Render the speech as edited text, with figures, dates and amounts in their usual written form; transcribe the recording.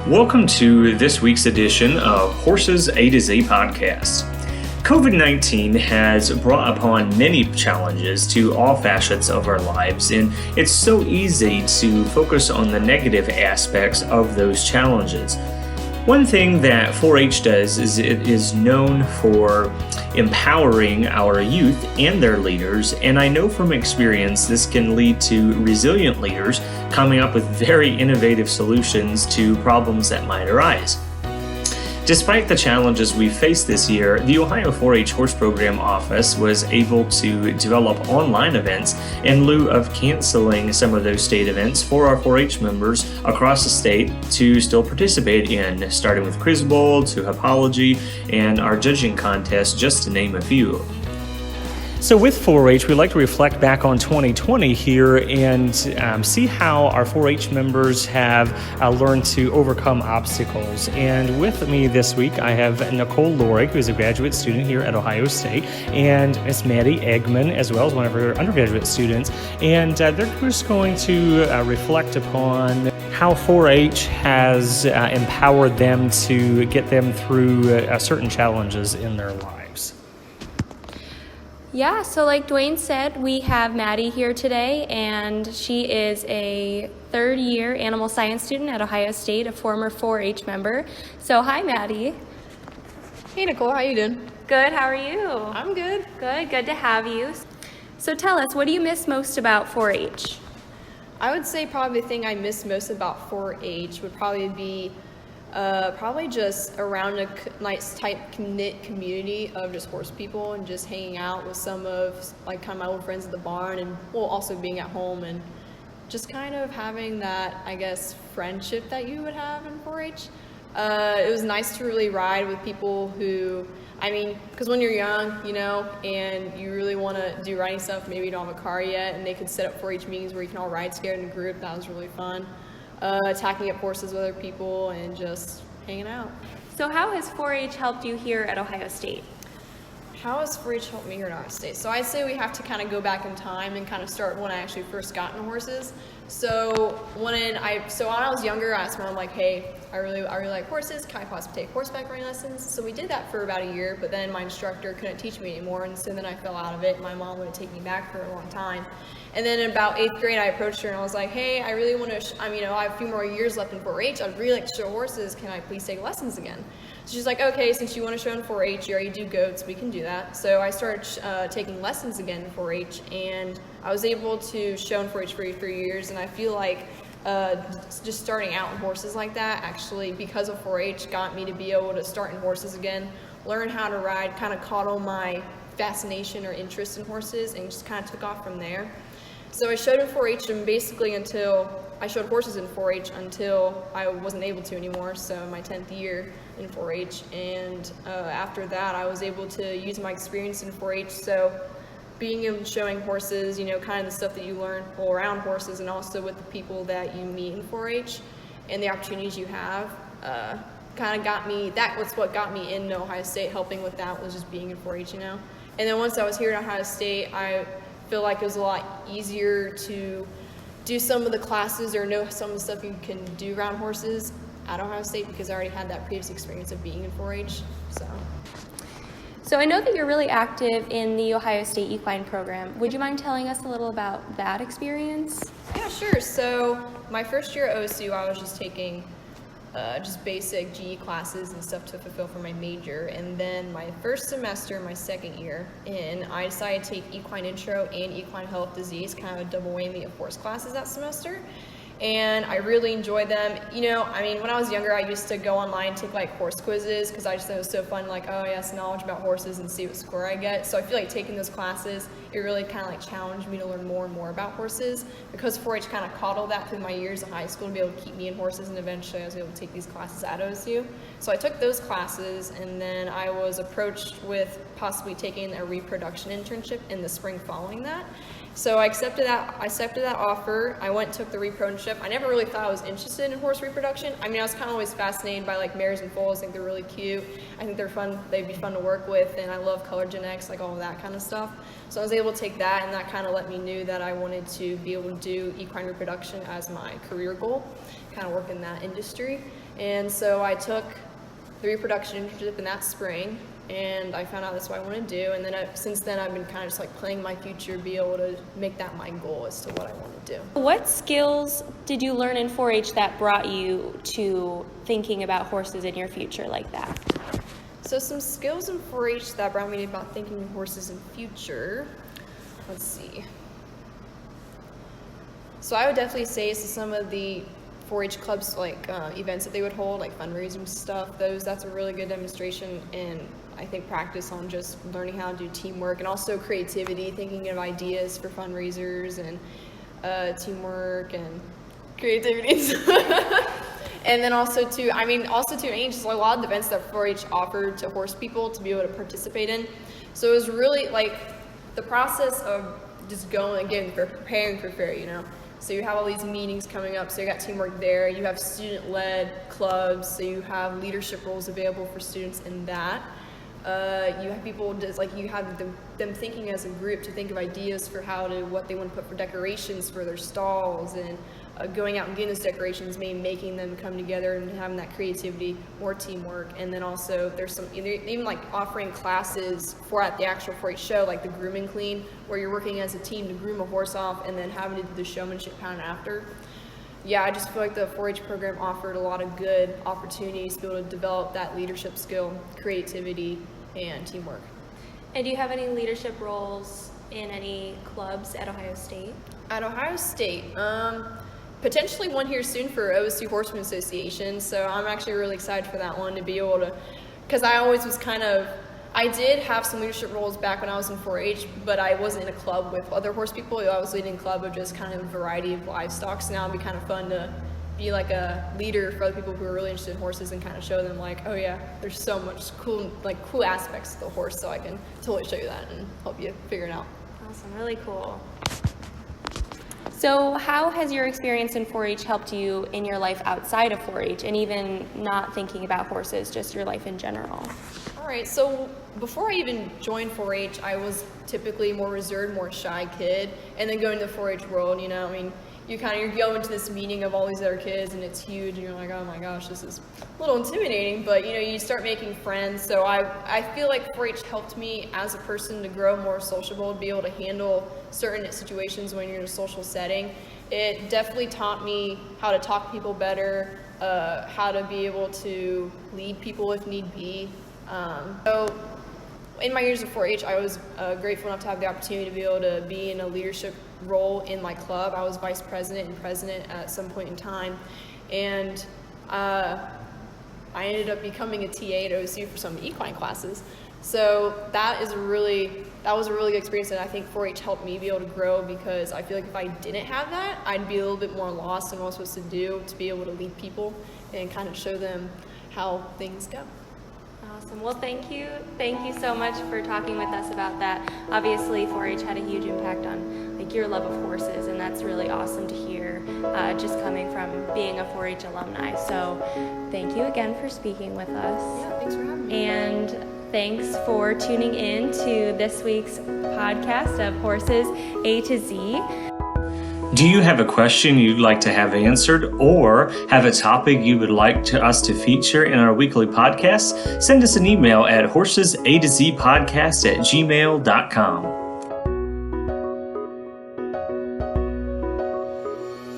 Welcome to this week's edition of Horses A to Z podcast. COVID-19 has brought upon many challenges to all facets of our lives, and it's so easy to focus on the negative aspects of those challenges. One thing that 4-H does is it is known for empowering our youth and their leaders, and I know from experience this can lead to resilient leaders coming up with very innovative solutions to problems that might arise. Despite the challenges we faced this year, the Ohio 4-H Horse Program Office was able to develop online events in lieu of canceling some of those state events for our 4-H members across the state to still participate in, starting with Quiz Bowl to Hopology and our judging contest, just to name a few. So with 4-H, we'd like to reflect back on 2020 here and see how our 4-H members have learned to overcome obstacles. And with me this week, I have Nicole Lorig, who is a graduate student here at Ohio State, and Miss Maddie Eggman, as well as one of her undergraduate students. And they're just going to reflect upon how 4-H has empowered them to get them through certain challenges in their lives. Yeah, so like Dwayne said, we have Maddie here today, and she is a third-year animal science student at Ohio State, a former 4-H member. So hi, Maddie. Hey, Nicole, how you doing? Good, how are you? I'm good. Good to have you. So tell us, what do you miss most about 4-H? I would say probably the thing I miss most about 4-H would probably be just around a nice tight knit community of just horse people and just hanging out with some of like kind of my old friends at the barn, and also being at home and just kind of having that, I guess, friendship that you would have in 4-H. It was nice to really ride with people who, because when you're young, and you really want to do riding stuff, maybe you don't have a car yet, and they could set up 4-H meetings where you can all ride together in a group. That was really fun. Attacking up horses with other people and just hanging out. So how has 4-H helped you here at Ohio State? How has 4-H helped me here at Ohio State? So I'd say we have to kind of go back in time and kind of start when I actually first got into horses. So when I was younger, I asked my mom, like, hey, I really like horses. Can I possibly take horseback riding lessons? So we did that for about a year, but then my instructor couldn't teach me anymore, and so then I fell out of it. My mom wouldn't take me back for a long time. And then in about 8th grade, I approached her and I was like, hey, I really want to, I have a few more years left in 4-H. I'd really like to show horses. Can I please take lessons again? So she's like, okay, since you want to show in 4-H, you already do goats, we can do that. So I started taking lessons again in 4-H, and I was able to show in 4-H for 3 years. And I feel like just starting out in horses like that, actually, because of 4-H, got me to be able to start in horses again, learn how to ride, kind of caught on my fascination or interest in horses, and just kind of took off from there. So I showed in 4-H and basically until I showed horses in 4-H until I wasn't able to anymore, so my 10th year in 4-H. And after that, I was able to use my experience in 4-H. So being able to showing horses, kind of the stuff that you learn around horses, and also with the people that you meet in 4-H and the opportunities you have, kind of got me, that was what got me into Ohio State. Helping with that was just being in 4-H, And then once I was here at Ohio State, I feel like it was a lot easier to do some of the classes or know some of the stuff you can do around horses at Ohio State, because I already had that previous experience of being in 4-H. So I know that you're really active in the Ohio State equine program. Would you mind telling us a little about that experience? Yeah, sure. So my first year at OSU, I was just taking just basic GE classes and stuff to fulfill for my major. And then my first semester, my second year in, I decided to take equine intro and equine health disease, kind of a double whammy of horse classes that semester. And I really enjoyed them. When I was younger, I used to go online and take like horse quizzes, because I just thought it was so fun, like, oh yes, knowledge about horses, and see what score I get. So I feel like taking those classes, it really kind of like challenged me to learn more and more about horses, because 4-H kind of coddled that through my years of high school to be able to keep me in horses, and eventually I was able to take these classes at OSU. So I took those classes, and then I was approached with possibly taking a reproduction internship in the spring following that. So I accepted that offer. I went and took the repro-internship. I never really thought I was interested in horse reproduction. I was kind of always fascinated by like mares and foals. I think they're really cute. I think they're fun. They'd be fun to work with, and I love color genetics, like all of that kind of stuff. So I was able to take that, and that kind of let me know that I wanted to be able to do equine reproduction as my career goal, kind of work in that industry. And so I took the reproduction internship in that spring, and I found out that's what I want to do. And then since then, I've been kind of just like planning my future, be able to make that my goal as to what I want to do. What skills did you learn in 4-H that brought you to thinking about horses in your future like that? So some skills in 4-H that brought me about thinking of horses in future. Let's see. So I would definitely say so some of the 4-H clubs, like events that they would hold, like fundraising stuff, that's a really good demonstration and I think practice on just learning how to do teamwork and also creativity, thinking of ideas for fundraisers and teamwork and creativity. And then also too, just a lot of the events that 4-H offered to horse people to be able to participate in. So it was really like the process of just going again for preparing for fair, you know. So you have all these meetings coming up, so you got teamwork there. You have student-led clubs, so you have leadership roles available for students in that. You have people just like you have them thinking as a group to think of ideas for what they want to put for decorations for their stalls and going out and getting those decorations, maybe making them come together and having that creativity, more teamwork. And then also there's some even like offering classes for at the actual 4-H show, like the grooming clean, where you're working as a team to groom a horse off and then having to do the showmanship kind of after. Yeah, I just feel like the 4-H program offered a lot of good opportunities to be able to develop that leadership skill, creativity, and teamwork. And do you have any leadership roles in any clubs at Ohio State? At Ohio State, potentially one here soon for OSU Horseman Association, so I'm actually really excited for that one to be able to, because I always was I did have some leadership roles back when I was in 4-H, but I wasn't in a club with other horse people. I was leading a club of just kind of a variety of livestock, so now it'd be kind of fun to be like a leader for other people who are really interested in horses and kind of show them like, oh yeah, there's so much cool aspects to the horse, so I can totally show you that and help you figure it out. Awesome, really cool. So how has your experience in 4-H helped you in your life outside of 4-H and even not thinking about horses, just your life in general? All right, so before I even joined 4-H, I was typically more reserved, more shy kid, and then going to the 4-H world, you know, I mean, you go into this meeting of all these other kids and it's huge and you're like, oh my gosh, this is a little intimidating, but you know, you start making friends. So I feel like 4-H helped me as a person to grow more sociable, to be able to handle certain situations when you're in a social setting. It definitely taught me how to talk to people better, how to be able to lead people if need be. So in my years of 4-H, I was grateful enough to have the opportunity to be able to be in a leadership role in my club. I was vice president and president at some point in time, and I ended up becoming a TA at OSU for some equine classes. So that was a really good experience, and I think 4-H helped me be able to grow, because I feel like if I didn't have that, I'd be a little bit more lost in what I was supposed to do to be able to lead people and kind of show them how things go. Awesome. Well, thank you. Thank you so much for talking with us about that. Obviously, 4-H had a huge impact on your love of horses, and that's really awesome to hear, just coming from being a 4-H alumni. So thank you again for speaking with us. Yeah, thanks for having me. And thanks for tuning in to this week's podcast of Horses A to Z. Do you have a question you'd like to have answered or have a topic you would like us to feature in our weekly podcast? Send us an email at horsesatozpodcast@gmail.com.